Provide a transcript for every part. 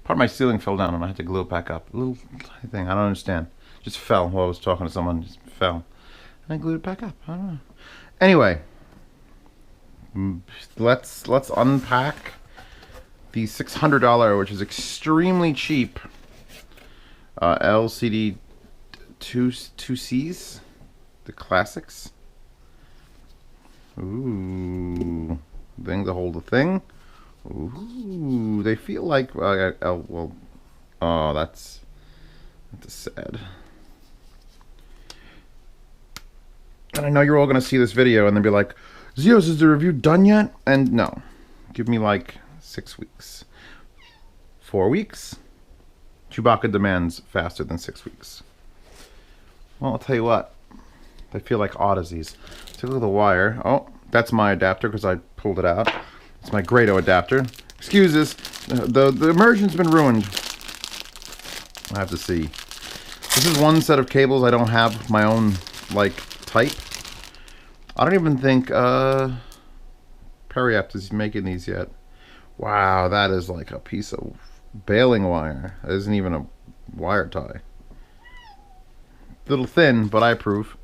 Part of my ceiling fell down and I had to glue it back up. A little tiny thing. I don't understand. Just fell while I was talking to someone. Just fell. And I glued it back up. I don't know. Anyway, let's unpack the $600, which is extremely cheap, LCD-2Cs, the classics. Ooh, thing to hold the thing. Ooh, they feel like well. Oh, that's sad. And I know you're all gonna see this video and then be like, Zeos, is the review done yet? And no, give me like 6 weeks, 4 weeks. Chewbacca demands faster than 6 weeks. Well, I'll tell you what. They feel like Audeze's. Take a look at the wire. Oh, that's my adapter because I pulled it out. It's my Grado adapter. Excuses. The immersion's been ruined. I have to see. This is one set of cables. I don't have my own, like, type. I don't even think Periapt is making these yet. Wow, that is like a piece of baling wire. It isn't even a wire tie. Little thin, but I approve.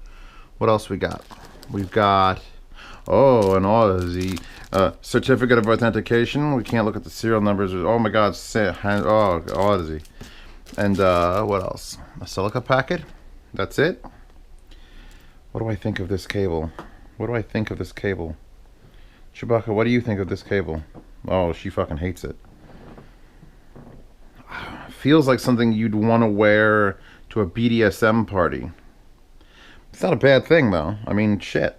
What else we got? We've got, oh, an Audeze certificate of authentication. We can't look at the serial numbers. Oh my God, oh, Audeze. And what else? A silica packet. That's it. What do I think of this cable? What do I think of this cable? Chewbacca, what do you think of this cable? Oh, she fucking hates it. Feels like something you'd want to wear to a BDSM party. It's not a bad thing, though. I mean, shit.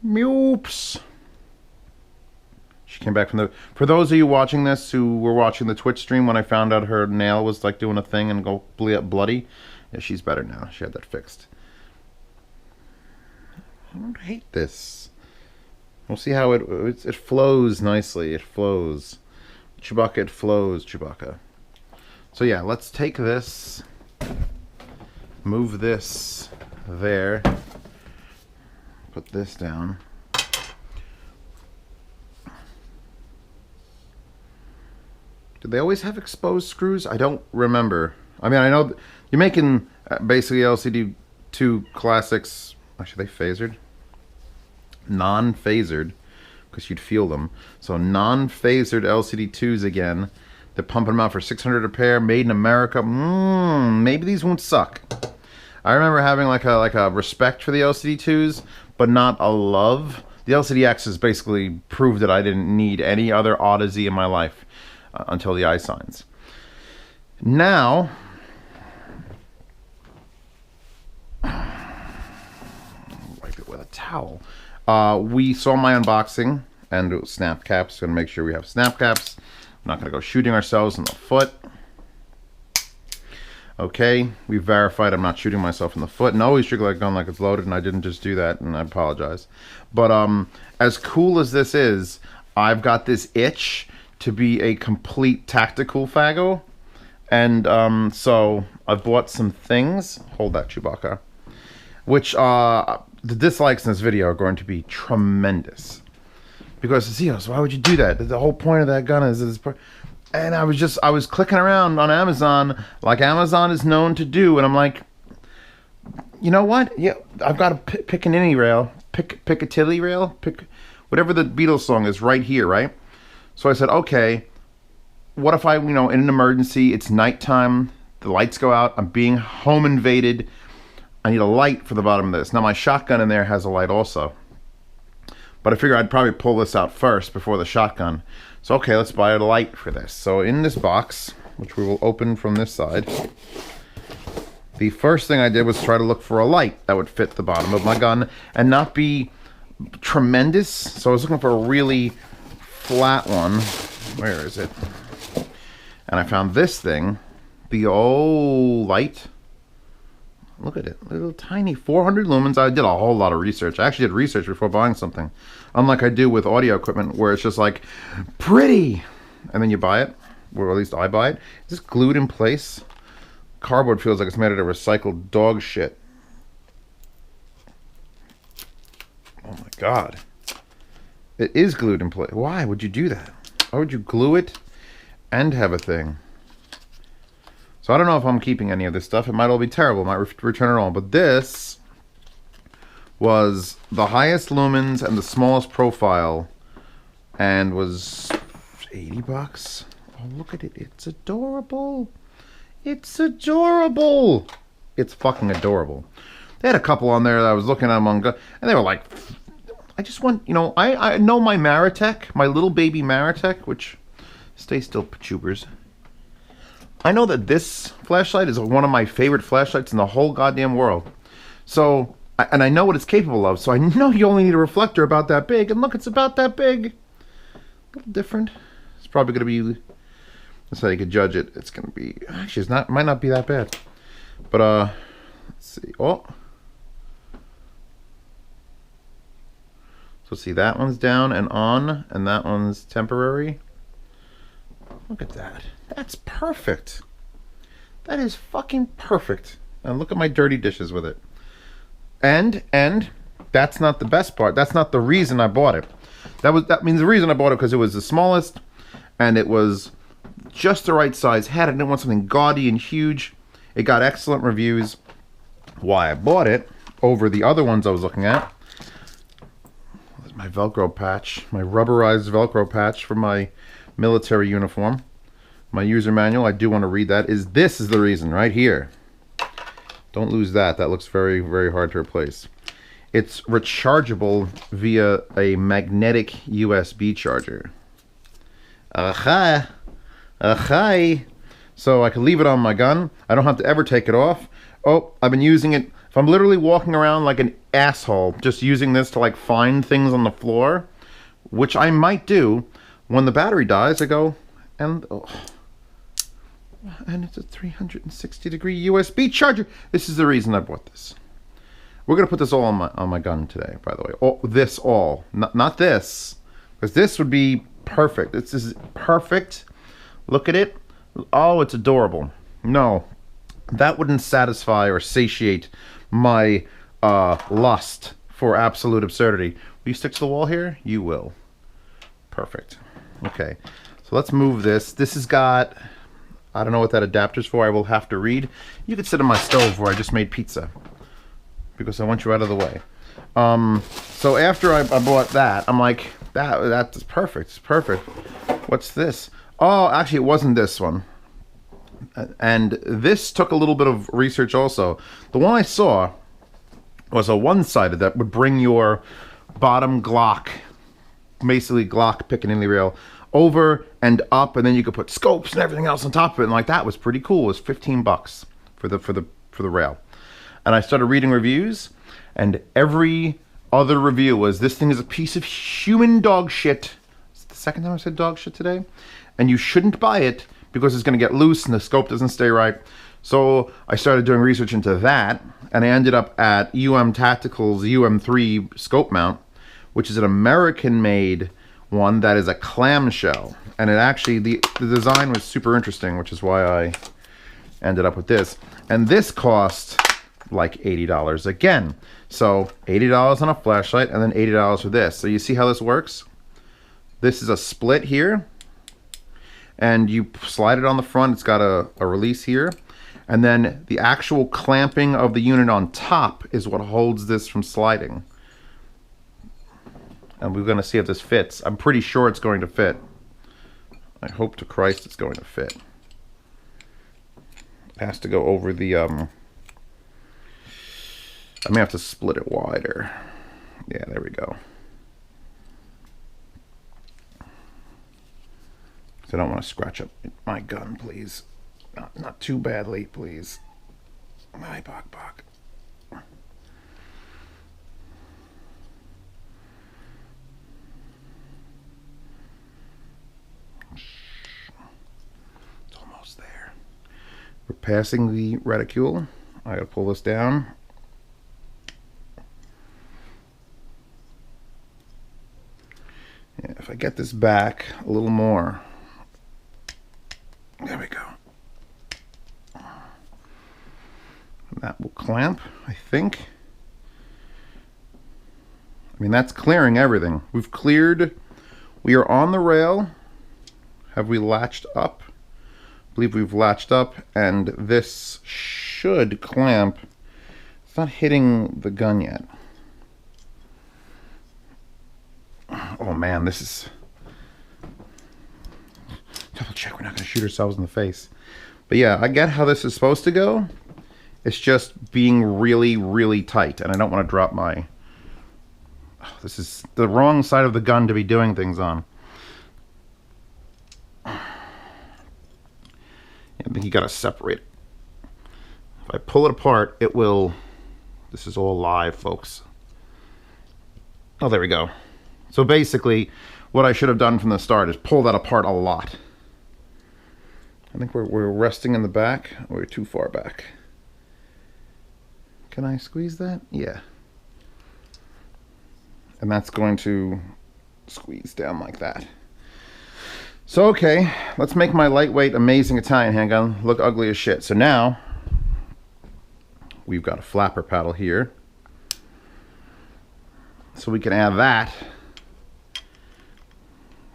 Moops. She came back from the... For those of you watching this who were watching the Twitch stream when I found out her nail was, like, doing a thing and go bloody, yeah, she's better now. She had that fixed. I don't hate this. We'll see how it flows nicely. It flows. Chewbacca, it flows, Chewbacca. So yeah, let's take this, move this there, put this down. Did they always have exposed screws? I don't remember. I mean, I know you're making basically LCD-2 classics. Actually, they phasered. Non-phasered, because you'd feel them. So non-phasered LCD-2s again. They're pumping them out for $600 a pair, made in America. Maybe these won't suck. I remember having like a respect for the LCD-2s, but not a love. The LCD-X's basically proved that I didn't need any other Audeze in my life until the eye signs. Now, wipe it with a towel. We saw my unboxing and it was snap caps. Gonna make sure we have snap caps. I'm not gonna go shooting ourselves in the foot. Okay, we verified I'm not shooting myself in the foot. And always trigger that gun like it's loaded, and I didn't just do that, and I apologize. But as cool as this is, I've got this itch to be a complete tactical faggo. And so I've bought some things. Hold that, Chewbacca. Which the dislikes in this video are going to be tremendous. Because, Zeos, why would you do that? The whole point of that gun is this. And I was clicking around on Amazon like Amazon is known to do, and I'm like, you know what? Yeah, I've got a Piccadilly rail, Piccadilly rail, whatever the Beatles song is right here, right? So I said, okay, what if I, in an emergency, it's nighttime, the lights go out, I'm being home invaded, I need a light for the bottom of this. Now my shotgun in there has a light also. But I figure I'd probably pull this out first before the shotgun. So okay, let's buy a light for this. So in this box, which we will open from this side, the first thing I did was try to look for a light that would fit the bottom of my gun and not be tremendous. So I was looking for a really flat one. Where is it? And I found this thing, the old light. Look at it, little tiny 400 lumens. I did a whole lot of research. I actually did research before buying something. Unlike I do with audio equipment where it's just like, pretty! And then you buy it, or at least I buy it. Is this glued in place? Cardboard feels like it's made out of recycled dog shit. Oh my God. It is glued in place. Why would you do that? Why would you glue it and have a thing. So I don't know if I'm keeping any of this stuff. It might all be terrible. I might return it all. But this was the highest lumens and the smallest profile, and was 80 bucks. Oh, look at it. It's adorable. It's adorable. It's fucking adorable. They had a couple on there that I was looking at among, and they were like, I just want, you know, I know my Maritech, my little baby Maritech, which, stay still, Pachubers. I know that this flashlight is one of my favorite flashlights in the whole goddamn world. So, and I know what it's capable of, so I know you only need a reflector about that big, and look, it's about that big. A little different. It's probably going to be, that's how you could judge it. It's going to be, actually, it's not, might not be that bad. But, let's see. Oh. So see, that one's down and on, and that one's temporary. Look at that. That's perfect. That is fucking perfect. And look at my dirty dishes with it. And that's not the best part. That's not the reason I bought it. That means the reason I bought it because it was the smallest, and it was just the right size head. I didn't want something gaudy and huge. It got excellent reviews. Why I bought it over the other ones I was looking at. There's my Velcro patch, my rubberized Velcro patch for my military uniform. My user manual, I do want to read that. This is the reason right here. Don't lose that. That looks very, very hard to replace. It's rechargeable via a magnetic USB charger. Aha! Aha! So I can leave it on my gun. I don't have to ever take it off. Oh, I've been using it. If I'm literally walking around like an asshole, just using this to like find things on the floor, which I might do, when the battery dies, I go, and it's a 360-degree USB charger. This is the reason I bought this. We're gonna put this all on my gun today, by the way. Oh, this all, not this, because this would be perfect. This is perfect. Look at it. Oh, it's adorable. No, that wouldn't satisfy or satiate my lust for absolute absurdity. Will you stick to the wall here? You will. Perfect. Okay, so let's move this. This has got, I don't know what that adapter's for. I will have to read. You could sit on my stove where I just made pizza, because I want you out of the way. So after I bought that, I'm like, that's perfect. It's perfect. What's this? Oh, actually, it wasn't this one. And this took a little bit of research also. The one I saw was a one-sided that would bring your bottom Glock, basically Glock Picatinny rail, over and up, and then you could put scopes and everything else on top of it, and like that was pretty cool. It was 15 bucks for the rail. And I started reading reviews, and every other review was, this thing is a piece of human dog shit. Is it the second time I said dog shit today? And you shouldn't buy it because it's going to get loose and the scope doesn't stay right. So I started doing research into that, and I ended up at Tactical's UM3 scope mount, which is an American-made one that is a clamshell. And it actually, the design was super interesting, which is why I ended up with this. And this cost like $80 again. So $80 on a flashlight, and then $80 for this. So you see how this works? This is a split here, and you slide it on the front. It's got a release here, and then the actual clamping of the unit on top is what holds this from sliding. And we're going to see if this fits. I'm pretty sure it's going to fit. I hope to Christ it's going to fit. It has to go over the I may have to split it wider. Yeah, there we go. So I don't want to scratch up my gun, please. Not too badly, please. My bok. It's almost there. We're passing the reticule. I gotta pull this down. Yeah, if I get this back a little more. There we go. And that will clamp, I think. I mean, that's clearing everything. We are on the rail. Have we latched up? I believe we've latched up, and this should clamp. It's not hitting the gun yet. Oh man, this is... Double check, we're not going to shoot ourselves in the face. But yeah, I get how this is supposed to go. It's just being really, really tight, and I don't want to drop my... Oh, this is the wrong side of the gun to be doing things on. I think you got to separate it. If I pull it apart, it will... This is all live, folks. Oh, there we go. So basically, what I should have done from the start is pull that apart a lot. I think we're resting in the back. We're too far back. Can I squeeze that? Yeah. And that's going to squeeze down like that. So, okay, let's make my lightweight, amazing Italian handgun look ugly as shit. So now, we've got a flapper paddle here. So we can add that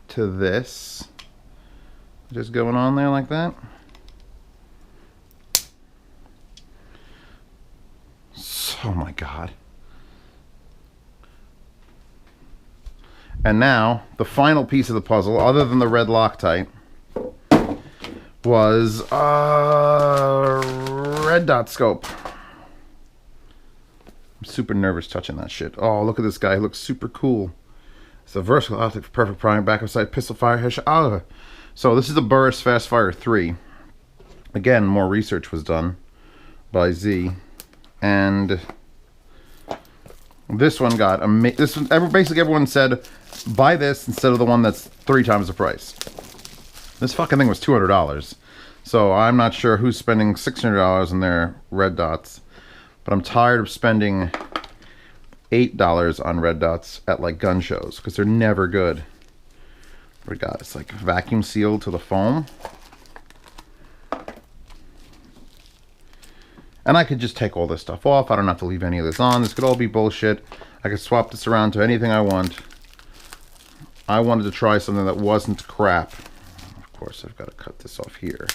to this. Just going on there like that. Oh my God. And now, the final piece of the puzzle, other than the red Loctite, was a red dot scope. I'm super nervous touching that shit. Oh, look at this guy. He looks super cool. It's a versatile optic for perfect priming, backup sight, pistol fire, headshot. Oh. So this is the Burris Fast Fire 3. Again, more research was done by Z. And this one got basically everyone said buy this instead of the one that's 3 times the price. This fucking thing was $200. So I'm not sure who's spending $600 on their red dots, but I'm tired of spending $8 on red dots at like gun shows because they're never good. What we got? It's like vacuum sealed to the foam. And I could just take all this stuff off. I don't have to leave any of this on. This could all be bullshit. I could swap this around to anything I want. I wanted to try something that wasn't crap. Of course, I've got to cut this off here.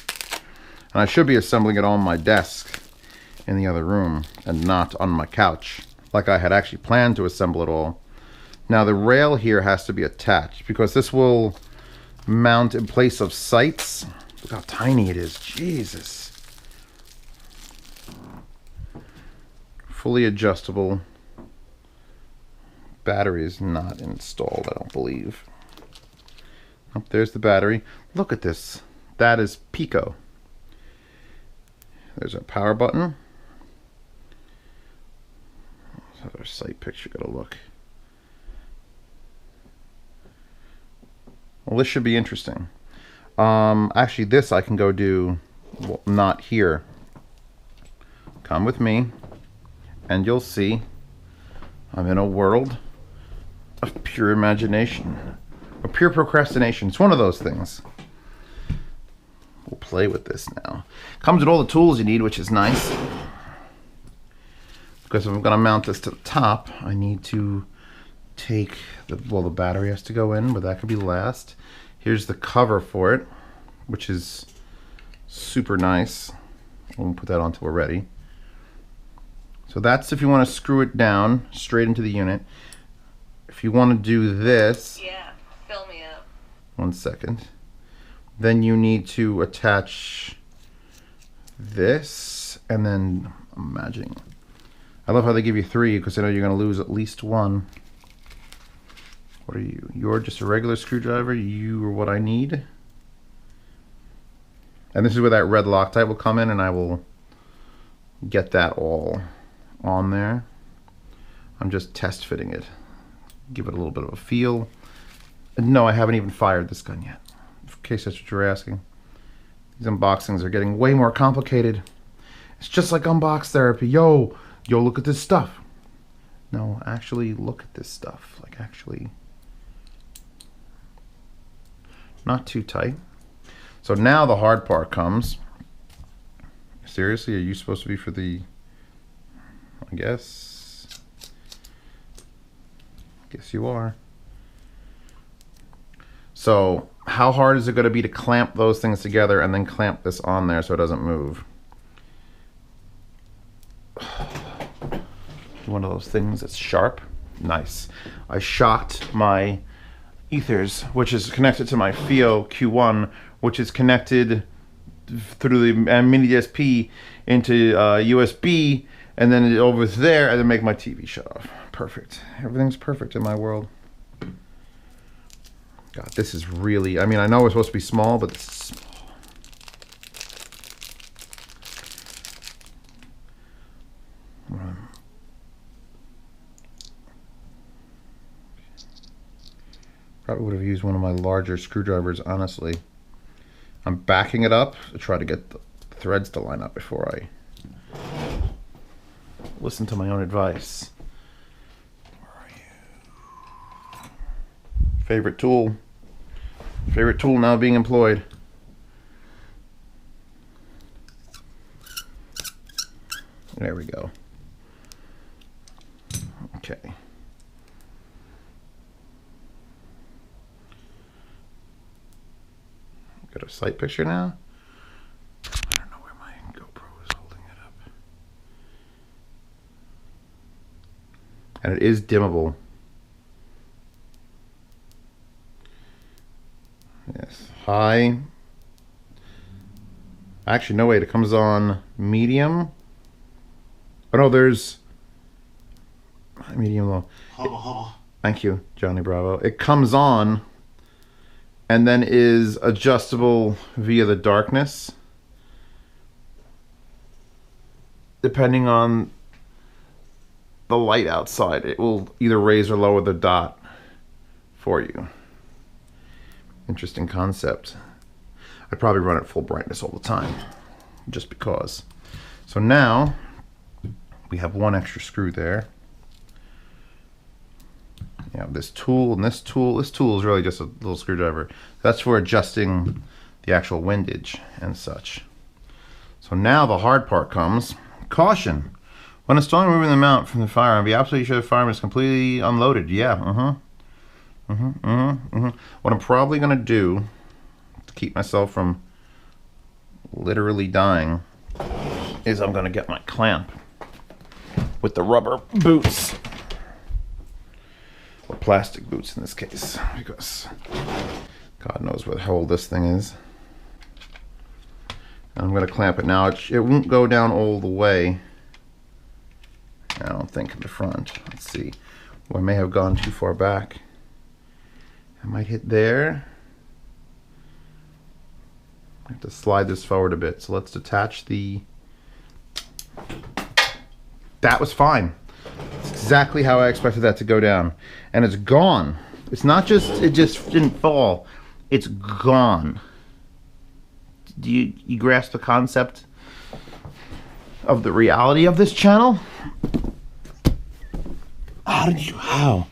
And I should be assembling it on my desk in the other room and not on my couch, like I had actually planned to assemble it all. Now the rail here has to be attached because this will mount in place of sights. Look how tiny it is. Jesus. Fully adjustable. Battery is not installed, I don't believe. Oh, there's the battery. Look at this. That is Pico. There's our power button. How's our sight picture gonna look? Well, this should be interesting. Actually, this I can go do, well, not here. Come with me, and you'll see I'm in a world of pure imagination, or pure procrastination. It's one of those things. We'll play with this now. Comes with all the tools you need, which is nice. Because if I'm going to mount this to the top, I need to take the, well, the battery has to go in, but that could be last. Here's the cover for it, which is super nice. We'll put that on until we're ready. So that's if you want to screw it down straight into the unit. If you want to do this, yeah, fill me up. 1 second. Then you need to attach this, and then I'm imagining. I love how they give you 3 because I know you're going to lose at least 1. What are you? You're just a regular screwdriver. You are what I need. And this is where that red Loctite will come in, and I will get that all on there. I'm just test fitting it. Give it a little bit of a feel. No, I haven't even fired this gun yet, in case that's what you're asking. These unboxings are getting way more complicated. It's just like unbox therapy. Yo, look at this stuff. No, actually look at this stuff. Like, actually. Not too tight. So now the hard part comes. Seriously, are you supposed to be for the... I guess you are. So how hard is it going to be to clamp those things together and then clamp this on there so it doesn't move? One of those things that's sharp. Nice. I shocked my ethers, which is connected to my FIO Q1, which is connected through the mini DSP into USB, and then over there, and then make my TV shut off. Perfect. Everything's perfect in my world. God, this is really, I mean, I know it's supposed to be small, but this is small. Probably would have used one of my larger screwdrivers, honestly. I'm backing it up to try to get the threads to line up before I listen to my own advice. Where are you? Favorite tool. Favorite tool now being employed. There we go. Okay. Got a sight picture now. I don't know where my GoPro is holding it up. And it is dimmable. Yes, high. Actually, no, wait, it comes on medium. Oh no, there's medium low. Thank you, Johnny Bravo. It comes on and then is adjustable via the darkness, depending on the light outside. It will either raise or lower the dot for you. Interesting concept. I'd probably run it full brightness all the time, just because. So now we have one extra screw there. You have this tool and this tool. This tool is really just a little screwdriver. That's for adjusting the actual windage and such. So now the hard part comes. Caution. When installing and removing the mount from the firearm, be absolutely sure the firearm is completely unloaded. Yeah, What I'm probably going to do to keep myself from literally dying is I'm going to get my clamp with the rubber boots. Or plastic boots in this case, because God knows how old this thing is. And I'm going to clamp it now. It won't go down all the way, I don't think, in the front. Let's see. Well, I may have gone too far back. I might hit there. I have to slide this forward a bit. So let's detach the... That was fine. It's exactly how I expected that to go down. And it's gone. It's not just, it just didn't fall. It's gone. Do you grasp the concept of the reality of this channel? How did you, how?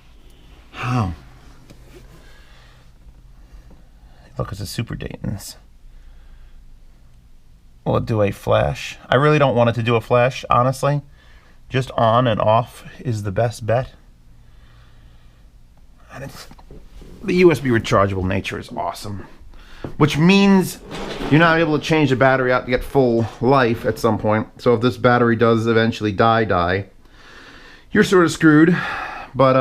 Look, it's a Super Dayton's. Will it do a flash? I really don't want it to do a flash, honestly. Just on and off is the best bet. And it's, the USB rechargeable nature is awesome. Which means you're not able to change the battery out to get full life at some point. So if this battery does eventually die, you're sort of screwed. But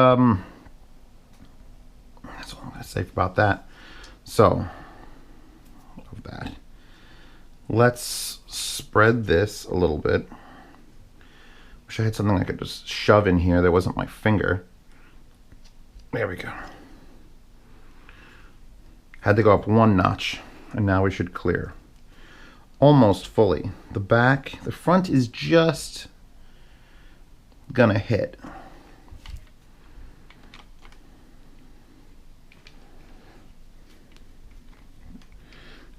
that's all I'm going to say about that. So, of that. Let's spread this a little bit. Wish I had something I could just shove in here. There wasn't my finger. There we go. Had to go up one notch, and now we should clear. Almost fully. The back, the front is just gonna hit.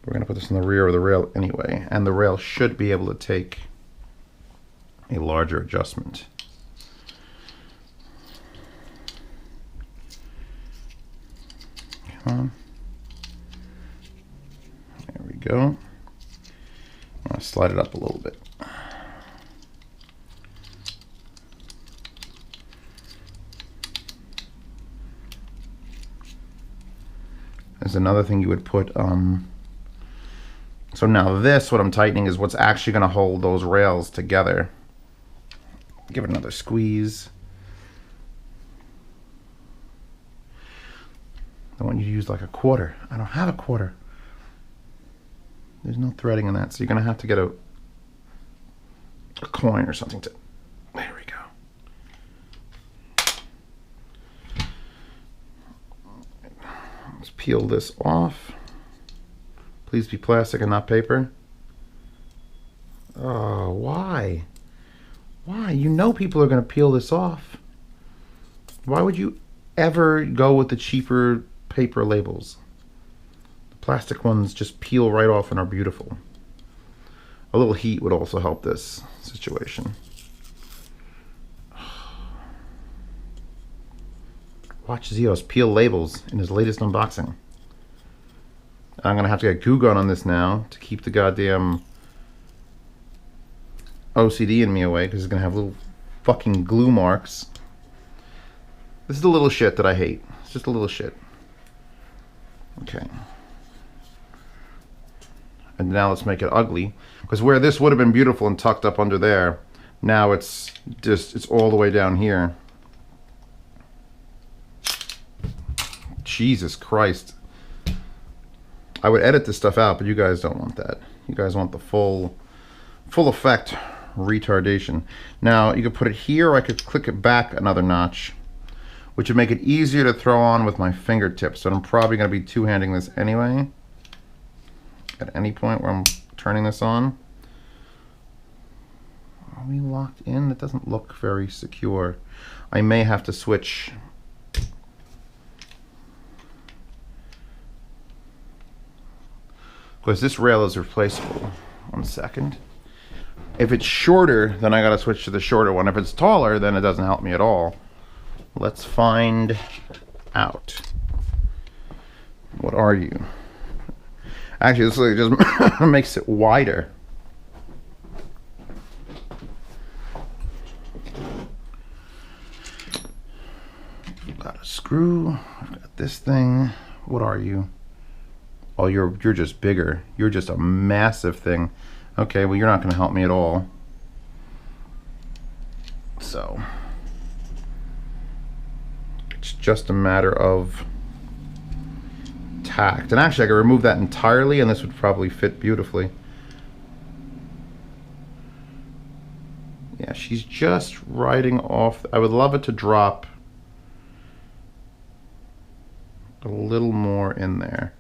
We're gonna put this in the rear of the rail anyway, and the rail should be able to take a larger adjustment. Come on. There we go. I'm gonna slide it up a little bit. is another thing you would put. So now this, what I'm tightening, is what's actually going to hold those rails together. Give it another squeeze. I want you to use like a quarter. I don't have a quarter. There's no threading in that, so you're going to have to get a coin or something to... There we go. Let's peel this off. Please be plastic and not paper. Oh, why? Why? You know people are going to peel this off. Why would you ever go with the cheaper paper labels? The plastic ones just peel right off and are beautiful. A little heat would also help this situation. Watch Zeos peel labels in his latest unboxing. I'm gonna have to get glue gun on this now to keep the goddamn OCD in me away, because it's gonna have little fucking glue marks. This is the little shit that I hate. It's just a little shit. Okay. And now let's make it ugly, because where this would have been beautiful and tucked up under there, now it's all the way down here. Jesus Christ. I would edit this stuff out, but you guys don't want that. You guys want the full effect retardation. Now you could put it here, or I could click it back another notch, which would make it easier to throw on with my fingertips. So I'm probably going to be two-handing this anyway. At any point where I'm turning this on. Are we locked in? That doesn't look very secure. I may have to switch. Because this rail is replaceable. 1 second. If it's shorter, then I gotta switch to the shorter one. If it's taller, then it doesn't help me at all. Let's find out. What are you? Actually, this just makes it wider. I've got a screw. I've got this thing. What are you? Oh, you're just bigger. You're just a massive thing. Okay, well, you're not going to help me at all. So it's just a matter of tact. And actually, I could remove that entirely, and this would probably fit beautifully. Yeah, she's just riding off. I would love it to drop a little more in there.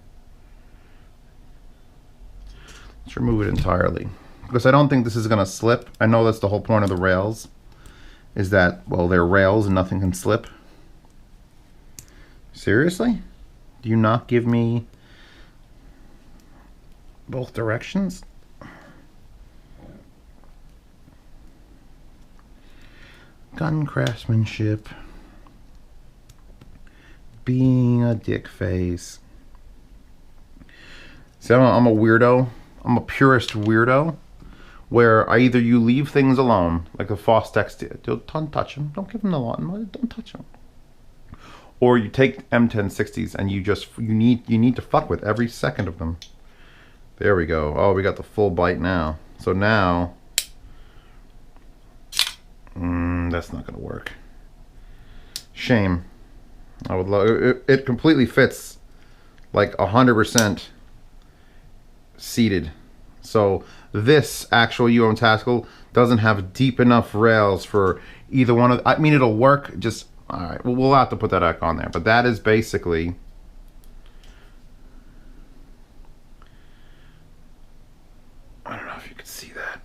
Let's remove it entirely, because I don't think this is going to slip. I know that's the whole point of the rails, is that, well, they're rails and nothing can slip. Seriously? Do you not give me both directions? Gun craftsmanship. Being a dick face. See, I'm a weirdo. I'm a purist weirdo, where you leave things alone, like the Fostex did. Don't touch them. Don't give them the lawn. Don't touch them. Or you take M1060s and you need to fuck with every second of them. There we go. Oh, we got the full bite now. So now, that's not gonna work. Shame. I would love it. It completely fits, like 100%. Seated. So this actual Untitled doesn't have deep enough rails for either one of. I mean, it'll work. Just all right. We'll have to put that back on there. But that is basically. I don't know if you can see that.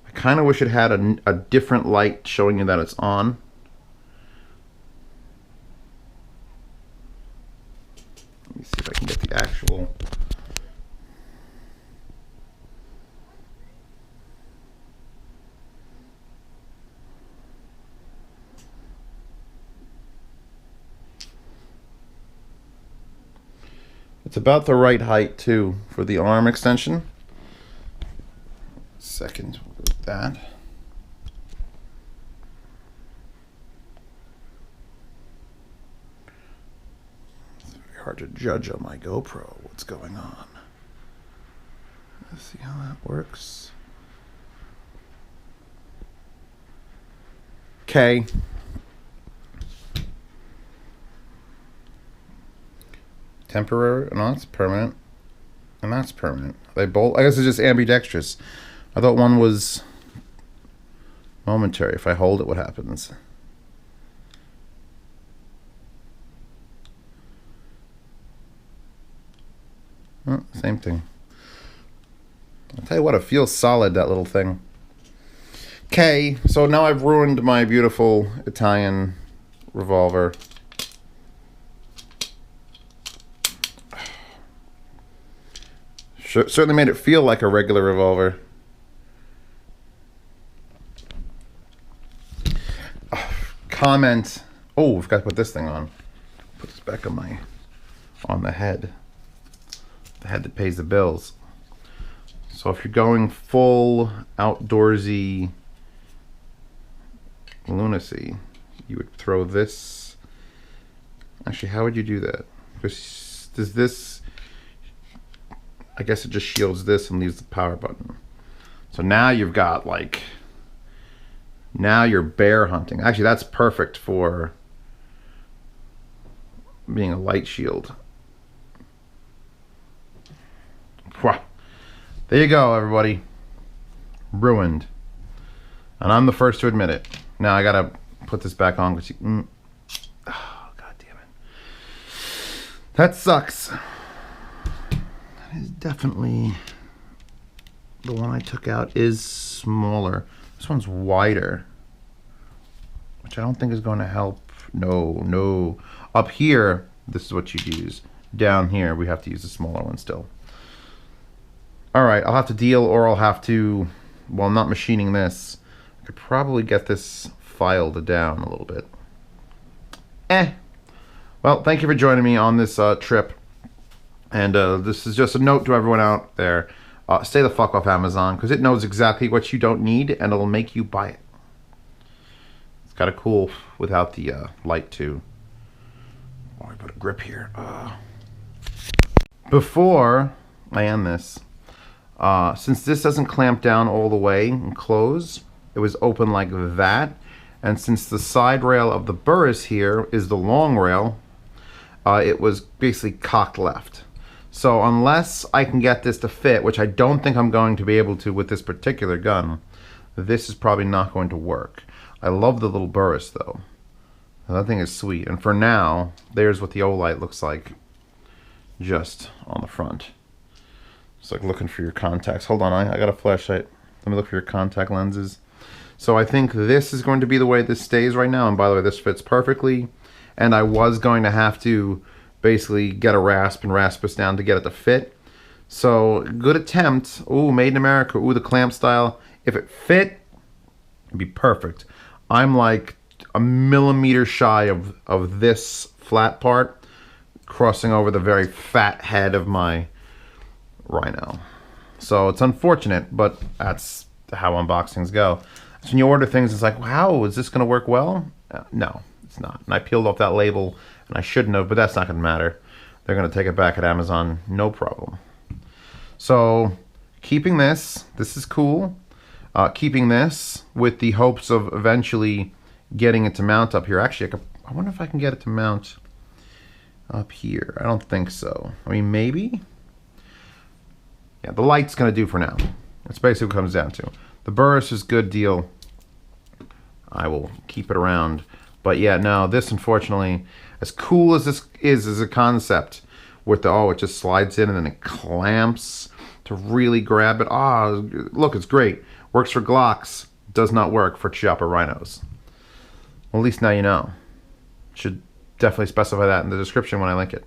I kind of wish it had a different light showing you that it's on. Let me see if I can get the actual. It's about the right height too for the arm extension. Second, we'll go with that. hard to judge on my GoPro what's going on. Let's see how that works. Okay. Temporary, no, it's permanent. And that's permanent. They both, I guess it's just ambidextrous. I thought one was momentary. If I hold it, what happens? Oh, same thing. I'll tell you what, it feels solid, that little thing. Okay, so now I've ruined my beautiful Italian revolver. Certainly made it feel like a regular revolver. Comment. Oh, we've got to put this thing on. Put this back on the head. The head that pays the bills. So if you're going full outdoorsy lunacy, you would throw this. Actually, how would you do that? Does this? I guess it just shields this and leaves the power button. So now you've got like, now you're bear hunting. Actually, that's perfect for being a light shield. There you go, everybody. Ruined. And I'm the first to admit it. Now I gotta put this back on because oh, god damn it. That sucks. That is definitely, the one I took out is smaller. This one's wider, which I don't think is going to help. No. Up here, this is what you'd use. Down here, we have to use a smaller one still. All right, I'll have to deal, or I'll have to, well, I'm not machining this. I could probably get this filed down a little bit. Well, thank you for joining me on this trip. And this is just a note to everyone out there. Stay the fuck off Amazon, because it knows exactly what you don't need, and it'll make you buy it. It's kind of cool without the light, too. Oh, I put a grip here. Before I end this, since this doesn't clamp down all the way and close, it was open like that. And since the side rail of the Burris here is the long rail, it was basically cocked left. So unless I can get this to fit, which I don't think I'm going to be able to with this particular gun, this is probably not going to work. I love the little Burris though. That thing is sweet. And for now, there's what the Olight looks like just on the front. It's like looking for your contacts. Hold on, I got a flashlight. Let me look for your contact lenses. So I think this is going to be the way this stays right now. And by the way, this fits perfectly. And I was going to have to basically get a rasp and rasp this down to get it to fit. So good attempt. Ooh, made in America. Ooh, the clamp style. If it fit, it'd be perfect. I'm like a millimeter shy of this flat part crossing over the very fat head of my Rhino. So it's unfortunate, but that's how unboxings go. So when you order things, it's like, wow, is this going to work well? No, it's not. And I peeled off that label, and I shouldn't have, but that's not going to matter. They're going to take it back at Amazon, no problem. So keeping this is cool. Keeping this with the hopes of eventually getting it to mount up here. Actually, I wonder if I can get it to mount up here. I don't think so. I mean, maybe. Yeah, the light's going to do for now. That's basically what it comes down to. The Burris is good deal. I will keep it around. But yeah, no, this unfortunately, as cool as this is as a concept, with the, oh, it just slides in and then it clamps to really grab it. Ah, look, it's great. Works for Glocks. Does not work for Chiappa Rhinos. Well, at least now you know. Should definitely specify that in the description when I link it.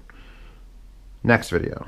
Next video.